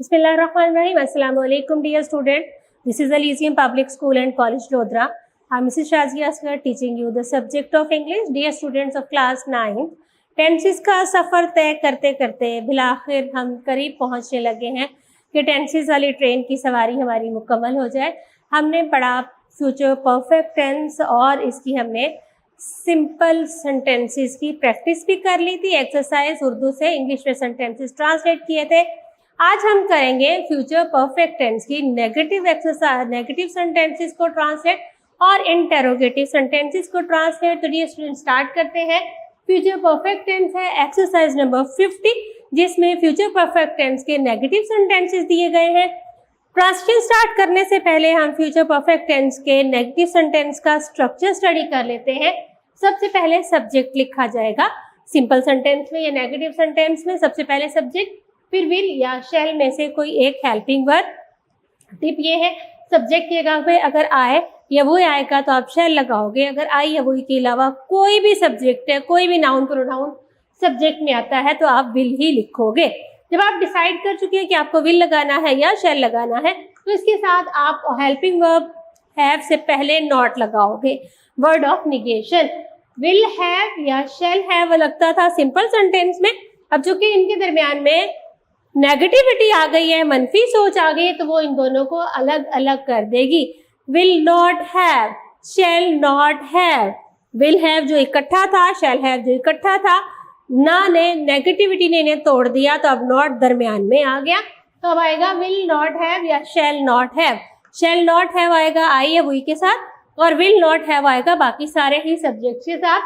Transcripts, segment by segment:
Bismillahirrahmanirrahim. Assalamu alaikum dear student. This is Elysium Public School and College Lodra. I am Mrs. Shazia Asghar teaching you the subject of English. Dear students of class 9, tenses का सफ़र तय करते करते बिलाखिर हम करीब पहुंचने लगे हैं कि टेंसेस वाली ट्रेन की सवारी हमारी मुकम्मल हो जाए। हमने पढ़ा फ्यूचर परफेक्ट टेंस और इसकी हमने सिंपल सेंटेंसेस की प्रैक्टिस भी कर ली थी। एक्सरसाइज उर्दू से इंग्लिश में सेंटेंसेस ट्रांसलेट किए थे। आज हम करेंगे फ्यूचर परफेक्ट टेंस की नेगेटिव एक्सरसाइज, नेगेटिव सेंटेंसेस को ट्रांसलेट और इंटेरोगेटिव सेंटेंसेस को ट्रांसलेट। तो ये स्टूडेंट स्टार्ट करते हैं। फ्यूचर परफेक्ट टेंस है एक्सरसाइज नंबर 50, जिसमें फ्यूचर परफेक्ट टेंस के नेगेटिव सेंटेंसेस दिए गए हैं। ट्रांसलेशन स्टार्ट करने से पहले हम फ्यूचर परफेक्ट टेंस के नेगेटिव सेंटेंस का स्ट्रक्चर स्टडी कर लेते हैं। सबसे पहले सब्जेक्ट लिखा जाएगा सिंपल सेंटेंस में या नेगेटिव सेंटेंस में। सबसे पहले सब्जेक्ट, फिर विल या शैल में से कोई एक हेल्पिंग वर्ब। टिप ये है, सब्जेक्ट की जगह पे अगर आए या वो आएगा तो आप शैल लगाओगे। अगर आई या वही के अलावा कोई भी सब्जेक्ट है, कोई भी नाउन प्रोनाउन सब्जेक्ट में आता है तो आप विल ही लिखोगे। जब आप डिसाइड कर चुके हैं कि आपको विल लगाना है या शैल लगाना है तो इसके साथ आप हेल्पिंग वर्ब हैव से पहले नॉट लगाओगे। Word of negation, will have या शैल हैव लगता था सिंपल सेंटेंस में। अब चूंकि इनके दरमियान में नेगेटिविटी आ गई है, मनफी सोच आ गई है, तो वो इन दोनों को अलग अलग कर देगी। Will not have, shell not have. Will have जो इकट्ठा था, शैल हैव जो इकट्ठा था, ना ने नेगेटिविटी ने इन्हें तोड़ दिया तो अब नॉट दरमियान में आ गया। तो अब आएगा विल नॉट हैव या shall not have. Shell not have आएगा आई या वी के साथ और विल नॉट हैव आएगा बाकी सारे ही सब्जेक्ट के साथ।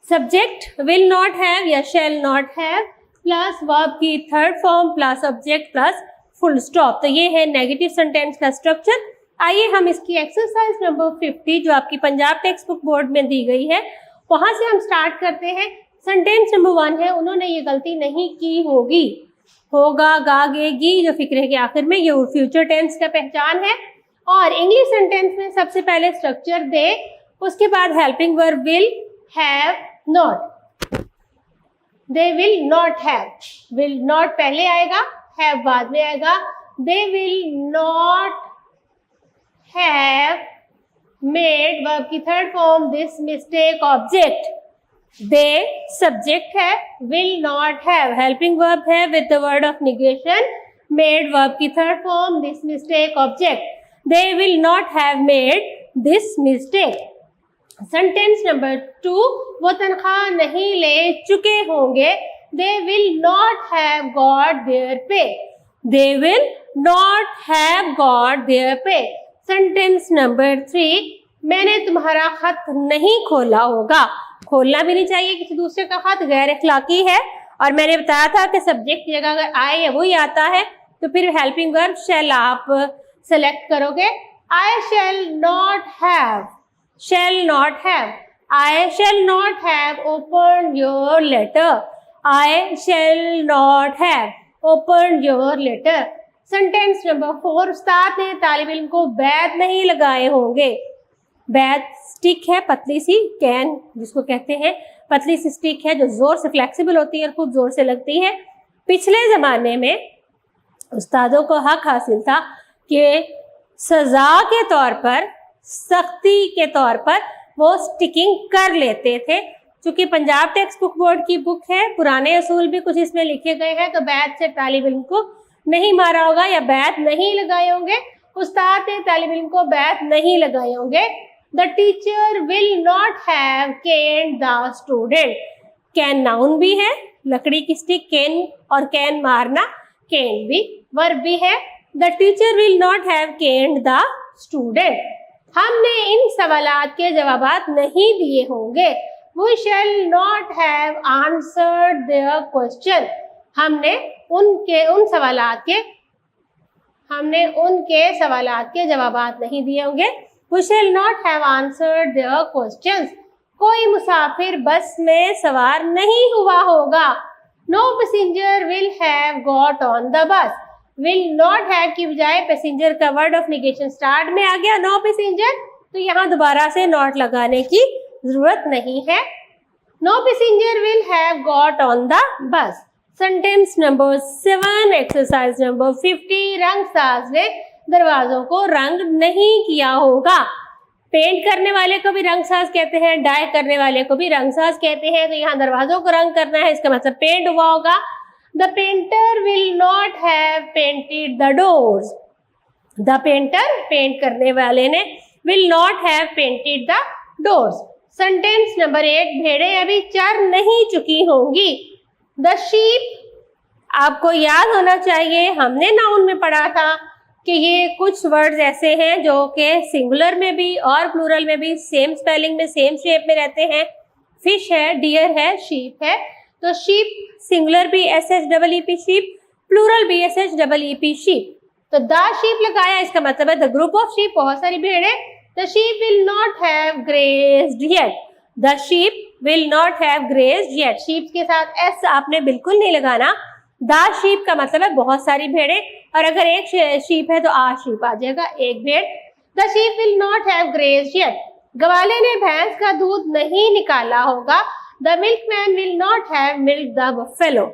सब्जेक्ट विल नॉट हैव या shall not have plus verb की third form plus object plus full stop. तो ये है नेगेटिव सेंटेंस का स्ट्रक्चर। आइए हम इसकी एक्सरसाइज नंबर 50 जो आपकी पंजाब टेक्स्ट बुक बोर्ड में दी गई है वहां से हम स्टार्ट करते हैं। सेंटेंस नंबर 1 है, उन्होंने ये गलती नहीं की होगी। होगा, गा, गे, गी जो फिक्रे के आखिर में, ये फ्यूचर टेंस का पहचान है। और इंग्लिश सेंटेंस में सबसे पहले स्ट्रक्चर दे, उसके बाद helping verb will, have, not. They will not have, will not पहले आएगा, हैव बाद में आएगा। They will not have made verb की third form this mistake object. They subject है, will not have helping verb है with the word of negation, made verb की third form this mistake object. They will not have made this mistake. Sentence number 2, वो तनख्वाह नहीं ले चुके होंगे। They will not have got their pay. They will not have got their pay. Sentence number 3, मैंने तुम्हारा खत नहीं खोला होगा। खोलना भी नहीं चाहिए किसी दूसरे का खत, गैर अखलाकी है। और मैंने बताया था कि सब्जेक्ट की जगह अगर आए या वही आता है तो फिर हेल्पिंग वर्ब शैल आप सेलेक्ट करोगे। I shall not have, shall not have, I shall not have opened your letter, I shall not have opened your letter। Sentence number 4, उस्ताद ने तालिब इल्म को बैद नहीं लगाए होंगे। बैद स्टिक है, पतली सी कैन जिसको कहते हैं, पतली सी स्टिक है जो जोर से फ्लेक्सिबल होती है और खूब जोर से लगती है। पिछले जमाने में उस्तादों को हक हासिल था कि सजा के तौर पर, सख्ती के तौर पर वो स्टिकिंग कर लेते थे। चूंकि पंजाब टेक्स्ट बुक बोर्ड की बुक है, पुराने असूल भी कुछ इसमें लिखे गए हैं, तो बैद से तालिब इल्म को नहीं मारा होगा या बैद नहीं लगाए होंगे। उस्ताद ने तालिब इल्म को बैद नहीं लगाए होंगे। The teacher will not have canned the student. Can noun भी है, लकड़ी की स्टिक कैन, और कैन मारना, कैन भी वर्ब भी है। The teacher will not have canned the student. हमने इन सवालात के जवाबात नहीं दिए होंगे। We shall not have answered their question। हमने उनके सवालात के जवाबात नहीं दिए होंगे। We shall not have answered their questions। कोई मुसाफिर बस में सवार नहीं हुआ होगा। No passenger will have got on the bus। Will not have की बजाय पैसेंजर का वर्ड ऑफ निगेशन स्टार्ट में आ गया, नो पैसेंजर, तो यहाँ दोबारा से नॉट लगाने की जरूरत नहीं है। No passenger will have got on the bus. Sentence number 7 exercise number 50, रंगसाज ने दरवाजों को रंग नहीं किया होगा। पेंट करने वाले को भी रंगसाज कहते हैं, डाई करने वाले को भी रंगसाज कहते हैं। तो यहाँ दरवाजों को रंग करना है, इसका मतलब पेंट हुआ होगा। The painter will not have painted the doors. The painter, paint करने वाले ने, will not have painted the doors. Sentence number 8, भेड़ें अभी चर नहीं चुकी होंगी। द शीप, आपको याद होना चाहिए, हमने नाउन में पढ़ा था कि ये कुछ वर्ड्स ऐसे हैं जो कि सिंगुलर में भी और प्लूरल में भी सेम स्पेलिंग में, सेम शेप में रहते हैं। फिश है, डियर है, शीप है। तो शीप सिंगुलर भी SHEEP शीप, प्लूरल भी SHEEP शीप। तो द शीप लगाया, इसका मतलब है द ग्रुप ऑफ शीप, बहुत सारी भेड़ें। The sheep will not have grazed yet. The sheep will not have grazed yet. Sheep के साथ S आपने बिल्कुल नहीं लगाना। द शीप का मतलब है बहुत सारी भेड़ें, और अगर एक शीप है तो आ शीप आ जाएगा, एक भेड़। The sheep will not have grazed yet. ग्वाले ने भैंस का दूध नहीं निकाला होगा। The milkman will not have milk the buffalo.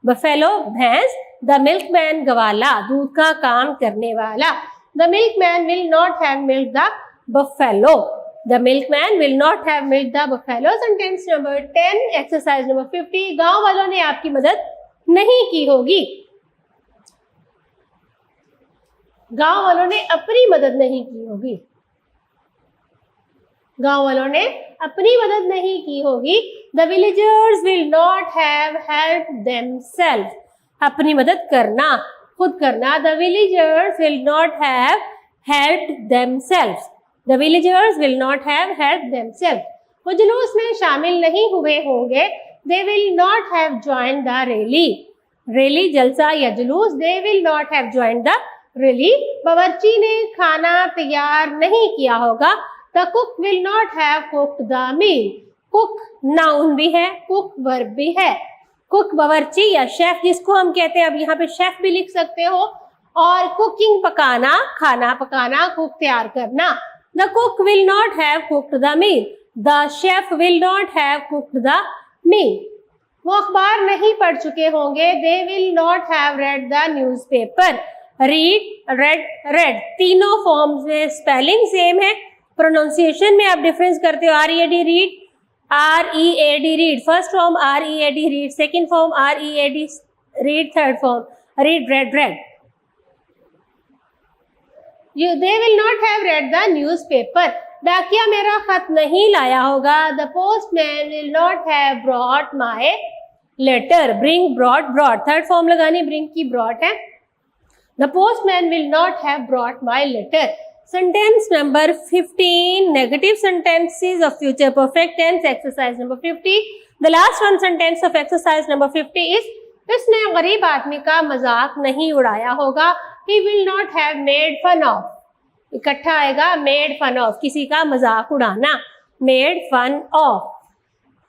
Buffalo भैंस, द मिल्कमैन ग्वाला, दूध का काम करने वाला। The milkman will not have milk the buffalo. The milkman will not have milk the buffalo. Sentence number 10 exercise number 50, गांव वालों ने आपकी मदद नहीं की होगी। गांव वालों ने अपनी मदद नहीं की होगी। गांव वालों ने अपनी मदद नहीं की होगी। The villagers will not have helped themself. अपनी मदद करना, खुद करना। The villagers will not have helped themself. The villagers will not have helped themself. वो जुलूस में शामिल नहीं हुए होंगे। They will not have joined the rally. Rally, जलसा या जुलूस। They will not have joined the rally. बावर्ची ने खाना तैयार नहीं किया होगा। The cook will not have cooked the meal. Cook noun भी है, cook वर्ब भी है। Cook बावर्ची या शेफ जिसको हम कहते हैं, अब यहाँ पे शेफ भी लिख सकते हो। और कुकिंग पकाना, खाना पकाना, कुक तैयार करना। The cook will not have cooked the meal. The chef will not have cooked the meal. वो अखबार नहीं पढ़ चुके होंगे। They will not have read the newspaper. Read, read, read, तीनों फॉर्म्स में स्पेलिंग सेम है, प्रोनाउंसिएशन में आप डिफरेंस करते हो। READ read, READ read, first form READ read, second form READ read, third form read, red, red. They will not have read the newspaper. डाकिया मेरा खत नहीं लाया होगा। The postman will not have brought my letter. Bring, brought, brought, third form लगानी, bring की brought है। The postman will not have brought my letter. Sentence number 15, negative sentences of future perfect tense, exercise number 50. The last one sentence of exercise number 50 is, इसने गरीब आदमी का मजाक नहीं उड़ाया होगा। He will not have made fun of. इकट्ठा आएगा, made fun of, किसी का मजाक उड़ाना, made fun of,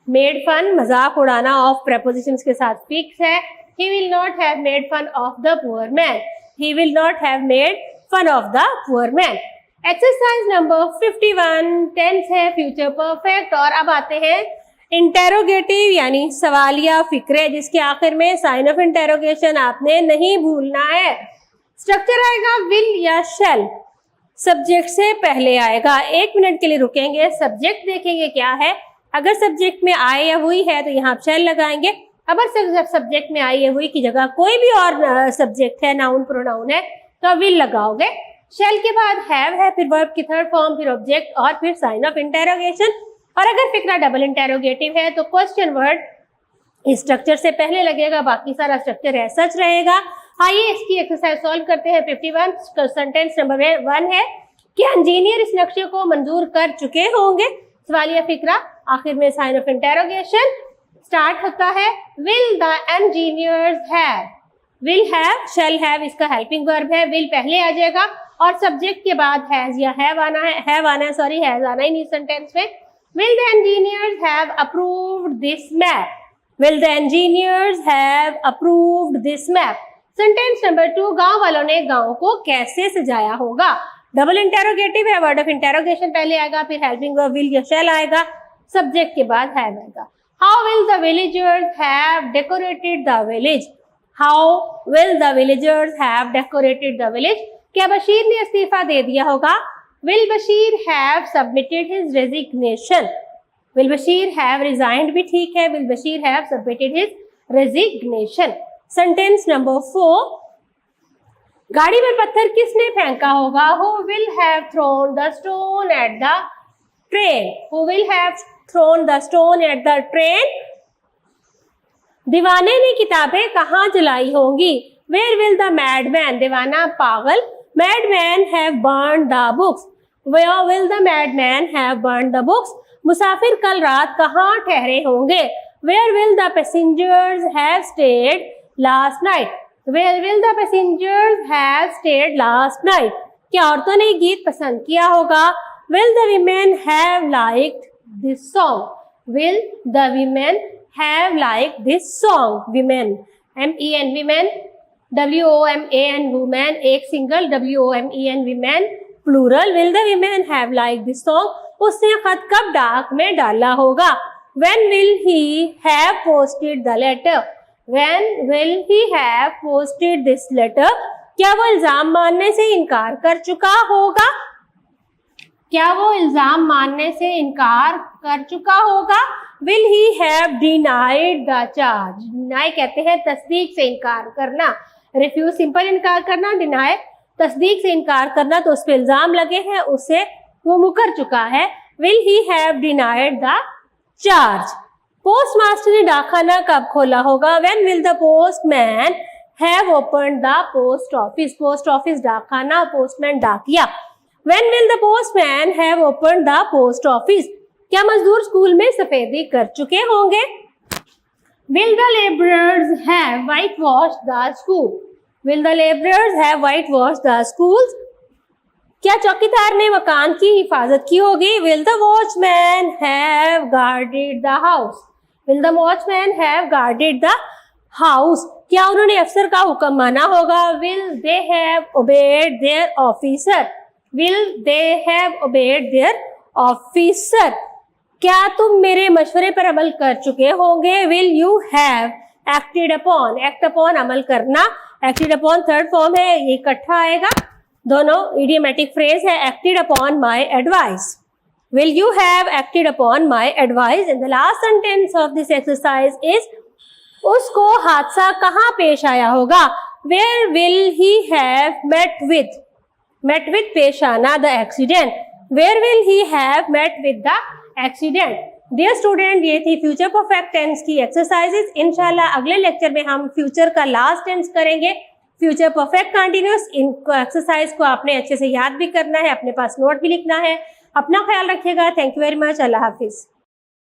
made fun मजाक उड़ाना, of prepositions के साथ फिक्स है। He will not have made fun of the poor man. He will not have made fun of the poor man. Exercise number 51 tense है future perfect. और अब आते हैं इंटेरोगेटिव यानी सवालिया फिक्रे, जिसके आखिर में साइन ऑफ इंटेरोगेशन आपने नहीं भूलना है। स्ट्रक्चर आएगा विल या शैल, सब्जेक्ट से पहले आएगा। 1 मिनट के लिए रुकेंगे, सब्जेक्ट देखेंगे क्या है। अगर सब्जेक्ट में आए या हुई है तो यहाँ आप शैल लगाएंगे। अगर सब्जेक्ट में आई या हुई की जगह कोई भी और सब्जेक्ट है, नाउन प्रोनाउन है, तो विल लगाओगे। शैल के बाद हैव है, फिर वर्ब की थर्ड फॉर्म, फिर ऑब्जेक्ट और फिर साइन ऑफ इंटेरोगेशन। और अगर फिक्रा डबल इंटेरोगेटिव है तो क्वेश्चन वर्ड स्ट्रक्चर से पहले लगेगा, बाकी सारा स्ट्रक्चर है सच रहेगा। आइए इसकी एक्सरसाइज सॉल्व करते हैं। 51 सेंटेंस नंबर 1 है कि इंजीनियर इस नक्शे को मंजूर कर चुके होंगे। सवालिया फिक्रा, आखिर में साइन ऑफ इंटेरोगेशन। स्टार्ट होता है will the engineers have. Will have, shall have इसका हेल्पिंग वर्ब है, विल पहले आ जाएगा और सब्जेक्ट के बाद हैज या हैव आना है, हैज आना ही नहीं सेंटेंस में। Will the engineers have approved this map. Will the engineers have approved this map. Sentence number 2, गांव वालों ने गांव को कैसे सजाया होगा। डबल इंटेरोगेटिव है, वर्ड ऑफ इंटेरोगेशन पहले आएगा, फिर हेल्पिंग वर्ब विल या शैल आएगा, सब्जेक्ट के बाद हैव आएगा। How will the villagers have decorated the village? How will the villagers have decorated the village? क्या बशीर ने इस्तीफा दे दिया होगा? Will Bashir have submitted his resignation? Will Bashir have resigned भी ठीक है. Will Bashir have submitted his resignation? Sentence number 4. गाड़ी में पत्थर किसने फेंका होगा? Who will have thrown the stone at the train? Who will have thrown the stone at the train? दीवाने ने किताबें कहाँ जलाई होंगी? Where will the madman, दीवाना पागल, madman have burned the books? Where will the madman have burned the books? मुसाफिर कल रात कहाँ ठहरे होंगे? Where will the passengers have stayed last night? Where will the passengers have stayed last night? क्या औरतों ने गीत पसंद किया होगा? Will the women have liked this song? Will the women have liked this song? Women, M-E-N, women, W-O-M-A-N, women, एक single, W-O-M-E-N, women, plural. Will the women have liked this song? उसने खत कब डाक में डाला होगा? When will he have posted the letter? When will he have posted this letter? क्या वो इल्जाम मानने से इनकार कर चुका होगा? क्या वो इल्जाम मानने से इनकार कर चुका होगा? Will he have denied the charge? Deny कहते हैं तस्दीक से इनकार करना. Refuse सिंपल इनकार करना, deny तस्दीक से इनकार करना. तो उस पर इल्जाम लगे हैं, उससे वो मुकर चुका है. Will he have denied the charge? Post master ने डाकखाना कब खोला होगा? When will the postman have opened the post office? Post office डाकखाना, पोस्टमैन डाकिया. When will the postman have opened the post office? क्या मजदूर स्कूल में सफेदी कर चुके होंगे? Will the laborers have whitewashed the school? Will the laborers have whitewashed the schools? क्या चौकीदार ने मकान की हिफाजत की होगी? Will the watchman have guarded the house? Will the watchman have guarded the house? क्या उन्होंने अफसर का हुक्म माना होगा? Will they have obeyed their officer? Will they have obeyed their officer? क्या तुम मेरे मशवरे पर अमल कर चुके होंगे? Will you have acted upon? Act upon अमल करना, acted upon थर्ड फॉर्म है, ये इकट्ठा आएगा. दोनों idiomatic phrase है. Acted upon my advice. Will you have acted upon my advice? And the last sentence of this exercise is उसको हादसा कहाँ पेश आया होगा? Where will he have met with? Met with पेश आना, the accident. Where will he have met with the accident? Dear student, ये थी फ्यूचर परफेक्ट टेंस की एक्सरसाइजेस. इंशाल्लाह अगले लेक्चर में हम फ्यूचर का लास्ट टेंस करेंगे, फ्यूचर परफेक्ट कंटिन्यूस. इनको एक्सरसाइज को आपने अच्छे से याद भी करना है, अपने पास नोट भी लिखना है. अपना ख्याल रखिएगा. Thank you very much. Allah Hafiz.